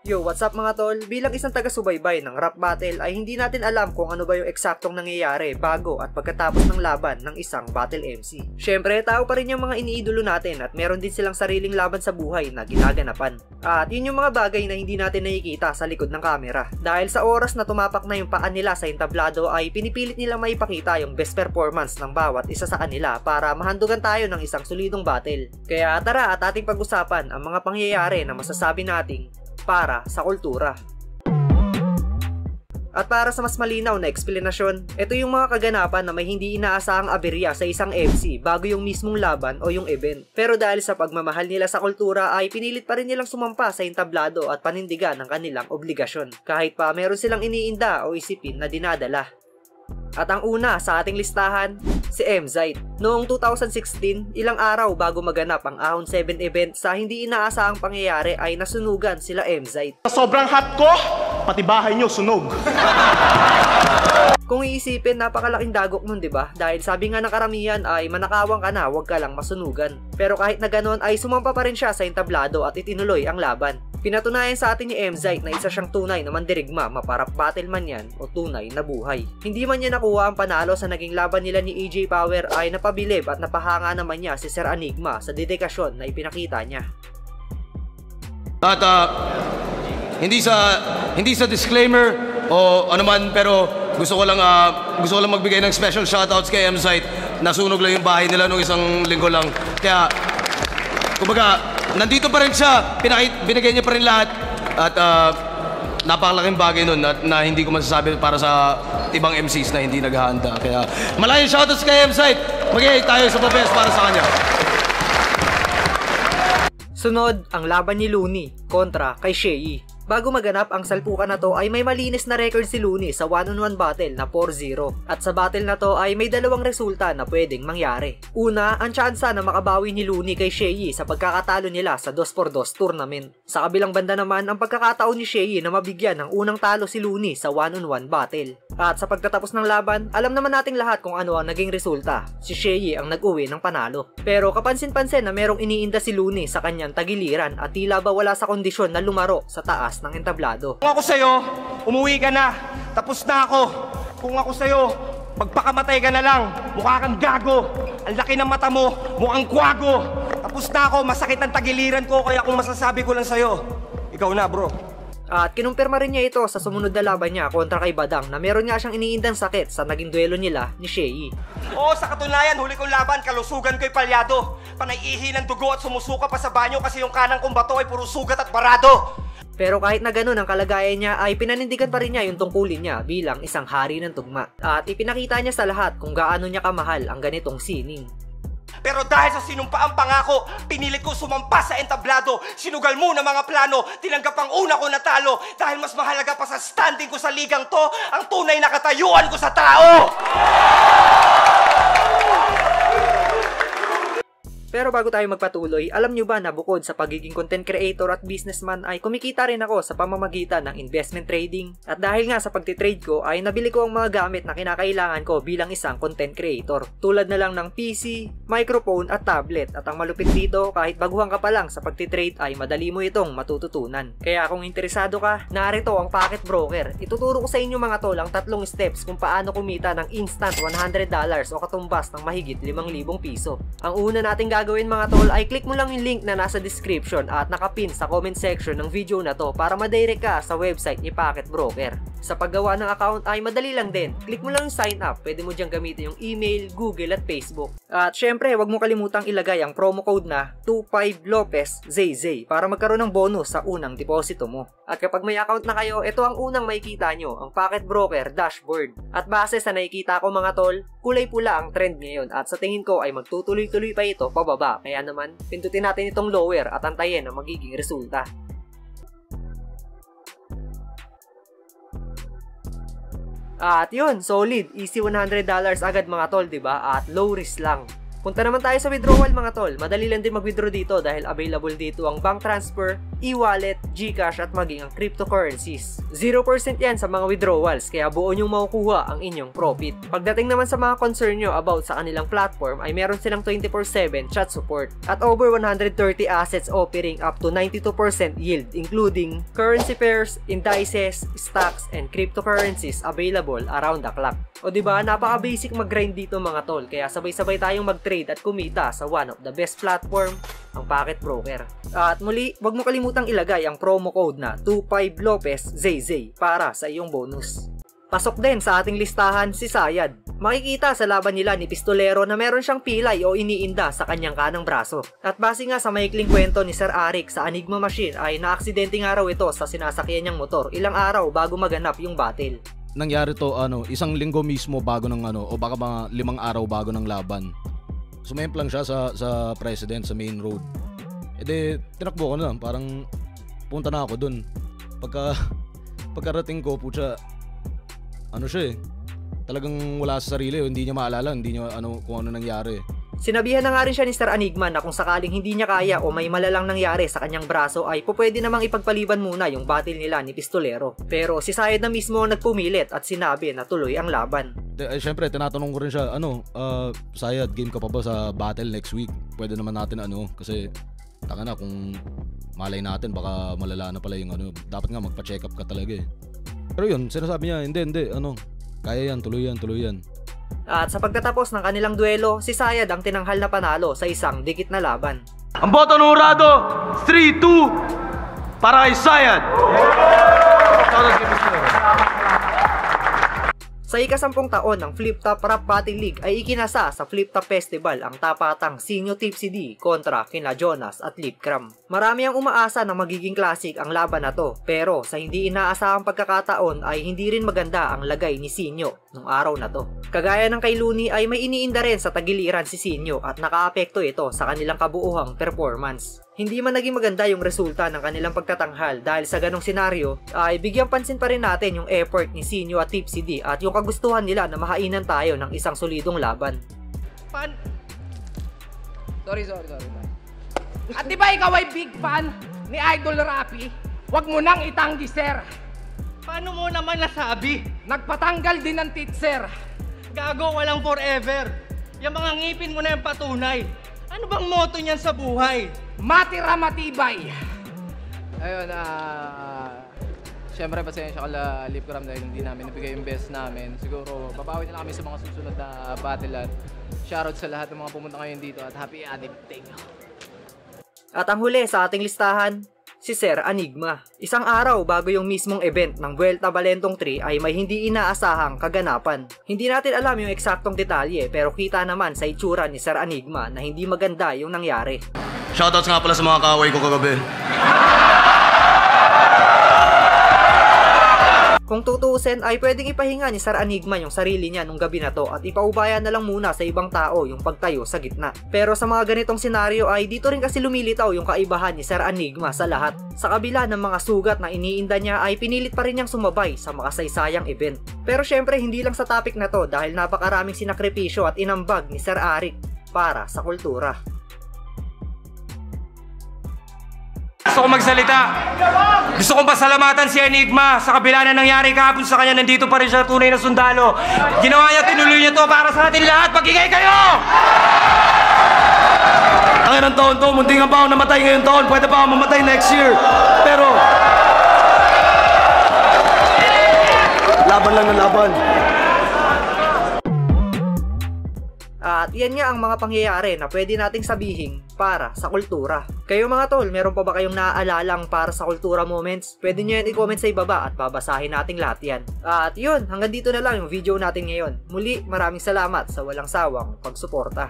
Yo, what's up mga tol? Bilang isang taga-subaybay ng rap battle ay hindi natin alam kung ano ba yung eksaktong nangyayari bago at pagkatapos ng laban ng isang battle MC. Syempre, tao pa rin yung mga iniidolo natin at meron din silang sariling laban sa buhay na ginaganapan. At yun yung mga bagay na hindi natin nakikita sa likod ng kamera. Dahil sa oras na tumapak na yung paan nila sa entablado ay pinipilit nilang maipakita yung best performance ng bawat isa sa kanila para mahandugan tayo ng isang solidong battle. Kaya tara at ating pag-usapan ang mga pangyayari na masasabi nating para sa kultura. At para sa mas malinaw na eksplanasyon, ito yung mga kaganapan na may hindi inaasahang aberya sa isang MC bago yung mismong laban o yung event. Pero dahil sa pagmamahal nila sa kultura ay pinilit pa rin nilang sumampa sa entablado at panindigan ng kanilang obligasyon. Kahit pa meron silang iniinda o isipin na dinadala. At ang una sa ating listahan, si Emzite. Noong 2016, ilang araw bago maganap ang Ahon 7 event sa hindi inaasahang pangyayari ay nasunugan sila Emzite. Sobrang hot ko, pati bahay nyo sunog. Kung iisipin, napakalaking dagok nun, 'di ba? Dahil sabi nga ng karamihan ay manakawang ka na, wag ka lang masunugan. Pero kahit na ganoon ay sumampa pa rin siya sa entablado at itinuloy ang laban. Pinatunayan sa atin ni Emzite na isa siyang tunay na mandirigma, maparap battle man yan o tunay na buhay. Hindi man niya nakuha ang panalo sa naging laban nila ni EJ Power ay napabilib at napahanga naman niya si Sir Enigma sa dedikasyon na ipinakita niya. At hindi sa disclaimer o ano man, pero gusto ko lang magbigay ng special shoutouts kay Emzite. Nasunog lang yung bahay nila nung isang linggo lang. Kaya kumbaga nandito pa rin siya, binigay niya pa rin lahat at napakalaking bagay nun na hindi ko masasabi para sa ibang MCs na hindi naghahanda. Kaya malayong shoutouts kay Emzite. Mag-i tayo sa pa-best para sa kanya. Sunod, ang laban ni Looney kontra kay Shei. Bago maganap ang salpukan na to ay may malinis na record si Looney sa 1-on-1 battle na 4-0. At sa battle na to ay may dalawang resulta na pwedeng mangyari. Una, ang tsansa na makabawi ni Looney kay Shei sa pagkakatalo nila sa 2x2 tournament. Sa kabilang banda naman, ang pagkakataon ni Shei na mabigyan ng unang talo si Looney sa 1-on-1 battle. At sa pagtatapos ng laban, alam naman nating lahat kung ano ang naging resulta. Si Shei ang nag-uwi ng panalo. Pero kapansin-pansin na merong iniinda si Looney sa kanyang tagiliran at tila ba wala sa kondisyon na lumaro sa taas ng entablado. Kung ako sa'yo, umuwi ka na. Tapos na ako. Kung ako sa'yo, magpakamatay ka na lang. Mukha kang gago. Ang laki ng mata mo, mukhang kwago. Tapos na ako, masakit ang tagiliran ko, kaya kung masasabi ko lang sa'yo, ikaw na bro. At kinumpirma rin niya ito sa sumunod na laban niya kontra kay Badang na meron nga siyang iniindang sakit sa naging duelo nila ni Shei. Oo, sa katunayan, huli kong laban, kalusugan ko'y palyado. Panay-ihi ng dugo at sumusuka pa sa banyo kasi yung kanang kong bato ay puro sugat at barado. Pero kahit na ganun ang kalagayan niya ay pinanindigan pa rin niya yung tungkulin niya bilang isang hari ng tugma. At ipinakita niya sa lahat kung gaano niya kamahal ang ganitong sining. Pero dahil sa sinumpaang pangako, pinilit ko sumampa sa entablado. Sinugal mo na mga plano, tinanggap ang una ko natalo. Dahil mas mahalaga pa sa standing ko sa ligang to, ang tunay na katayuan ko sa tao! Pero bago tayo magpatuloy, alam nyo ba na bukod sa pagiging content creator at businessman ay kumikita rin ako sa pamamagitan ng investment trading? At dahil nga sa pagtitrade ko ay nabili ko ang mga gamit na kinakailangan ko bilang isang content creator. Tulad na lang ng PC, microphone at tablet. At ang malupit dito, kahit baguhan ka pa lang sa pagtitrade ay madali mo itong matututunan. Kaya kung interesado ka, narito ang Pocket Broker. Ituturo ko sa inyo mga tol ang 3 steps kung paano kumita ng instant $100 o katumbas ng mahigit 5,000 piso. Ang una nating gagawin mga tol ay click mo lang yung link na nasa description at nakapin sa comment section ng video na to para madirect ka sa website ni Pocket Broker. Sa paggawa ng account ay madali lang din. Click mo lang yung sign up. Pwede mo diyang gamitin yung email, Google at Facebook. At syempre, wag mo kalimutang ilagay ang promo code na 25LopezZZ para magkaroon ng bonus sa unang deposito mo. At kapag may account na kayo, ito ang unang makikita nyo, ang Pocket Broker dashboard. At base sa nakikita ko mga tol, kulay pula ang trend ngayon at sa tingin ko ay magtutuloy-tuloy pa ito pababa. Kaya naman, pindutin natin itong lower at antayin ang magiging resulta. At yun, solid, easy $100 agad mga tol, 'di ba? At low risk lang. Punta naman tayo sa withdrawal mga tol. Madali lang din mag-withdraw dito dahil available dito ang bank transfer, e-wallet, GCash at maging ang cryptocurrencies. 0% yan sa mga withdrawals kaya buo nyong makukuha ang inyong profit. Pagdating naman sa mga concern nyo about sa kanilang platform ay meron silang 24/7 chat support at over 130 assets offering up to 92% yield including currency pairs, indices, stocks, and cryptocurrencies available around the clock. O diba, napaka-basic mag-grind dito mga tol kaya sabay-sabay tayong mag-trade at kumita sa one of the best platform, ang Packet Broker. At muli, wag mo kalimutang ilagay ang promo code na 25LopezZZ para sa iyong bonus. Pasok din sa ating listahan si Sayad. Makikita sa laban nila ni Pistolero na meron siyang pilay o iniinda sa kanyang kanang braso. At base nga sa maikling kwento ni Sir Arik sa Enigma Machine ay naaksidente nga raw ito sa sinasakyan niyang motor ilang araw bago maganap yung battle. Nangyari to isang linggo mismo bago ng o baka mga 5 araw bago ng laban. Sumemplang siya sa president sa main road. E de tinakbo ko na, parang punta na ako dun. Pagkarating ko, putya, siya talagang wala sa sarili, hindi niya maalala, hindi niya kung ano nangyari. Sinabihan na nga rin siya ni Sir Enigma na kung sakaling hindi niya kaya o may malalang nangyari sa kanyang braso ay pwede namang ipagpaliban muna yung battle nila ni Pistolero. Pero si Sayed na mismo ang nagpumilit at sinabi na tuloy ang laban. Siyempre, tinatanong ko rin siya, Sayed, game ka pa ba sa battle next week? Pwede naman natin kasi taka na kung malay natin baka malala na pala yung dapat nga magpa-check up ka talaga eh. Pero yun, sinasabi niya, hindi, kaya yan, tuloy yan. At sa pagtatapos ng kanilang duelo, si Sayed ang tinanghal na panalo sa isang dikit na laban. Ang boto ng Urado, 3-2 para kay Sayed. Sa ika-10 taon ng Flip Top Rap Battle League ay ikinasa sa Flip Top Festival ang tapatang Sinyo Tipsy D kontra kina Jonas at Lipcram. Marami ang umaasa na magiging classic ang laban na to, pero sa hindi inaasahang pagkakataon ay hindi rin maganda ang lagay ni Sinyo nung araw na to. Kagaya ng kay Looney ay may iniinda rin sa tagiliran si Sinyo at nakaapekto ito sa kanilang kabuuhang performance. Hindi man naging maganda yung resulta ng kanilang pagtatanghal dahil sa ganong senaryo ay bigyang pansin pa rin natin yung effort ni Sinyo at Tipsy D at yung kagustuhan nila na mahainan tayo ng isang solidong laban. Sorry. At diba ikaw ay big fan ni Idol Rapi? Huwag mo nang itanggi, sir. Paano mo naman nasabi? Nagpatanggal din ng teeth, sir. Gago, walang forever. Yung mga ngipin mo na yung patunay. Ano bang motto niyan sa buhay? Matira matibay. Ayun, siyempre pasensya ka Lipcram dahil hindi namin nabigay yung best namin. Siguro, babawi na kami sa mga susunod na battle at shoutout sa lahat ng mga pumunta ngayon dito at happy additing. At ang huli sa ating listahan, si Sir Enigma. Isang araw bago yung mismong event ng Vuelta Balentong 3 ay may hindi inaasahang kaganapan. Hindi natin alam yung eksaktong detalye pero kita naman sa itsura ni Sir Enigma na hindi maganda yung nangyari. Shoutouts nga pala sa mga kaaway ko kagabi. Kung tutuusin ay pwedeng ipahinga ni Sir Enigma yung sarili niya nung gabi na to at ipaubaya na lang muna sa ibang tao yung pagtayo sa gitna. Pero sa mga ganitong senaryo ay dito rin kasi lumilitaw yung kaibahan ni Sir Enigma sa lahat. Sa kabila ng mga sugat na iniinda niya ay pinilit pa rin niyang sumabay sa makasaysayang event. Pero syempre hindi lang sa topic na to dahil napakaraming sinakripisyo at inambag ni Sir Arik para sa kultura. Gusto kong magsalita. Gusto kong pasalamatan si Enigma sa kabila na nangyari kahapon sa kanya. Nandito pa rin siya tunay na sundalo. Ginawa niya, tinuloy niya to para sa atin lahat. Magingay kayo! Ang ng taon to, munti nga pa ako namatay ngayon taon. Pwede pa ako mamatay next year. Pero laban lang na laban. At yan nga ang mga pangyayari na pwede nating sabihin para sa kultura. Kayo mga tol, meron pa ba kayong naaalalang para sa kultura moments? Pwede nyo yan i-comment sa ibaba at babasahin nating lahat yan. At yun, hanggang dito na lang yung video natin ngayon. Muli, maraming salamat sa walang sawang pagsuporta.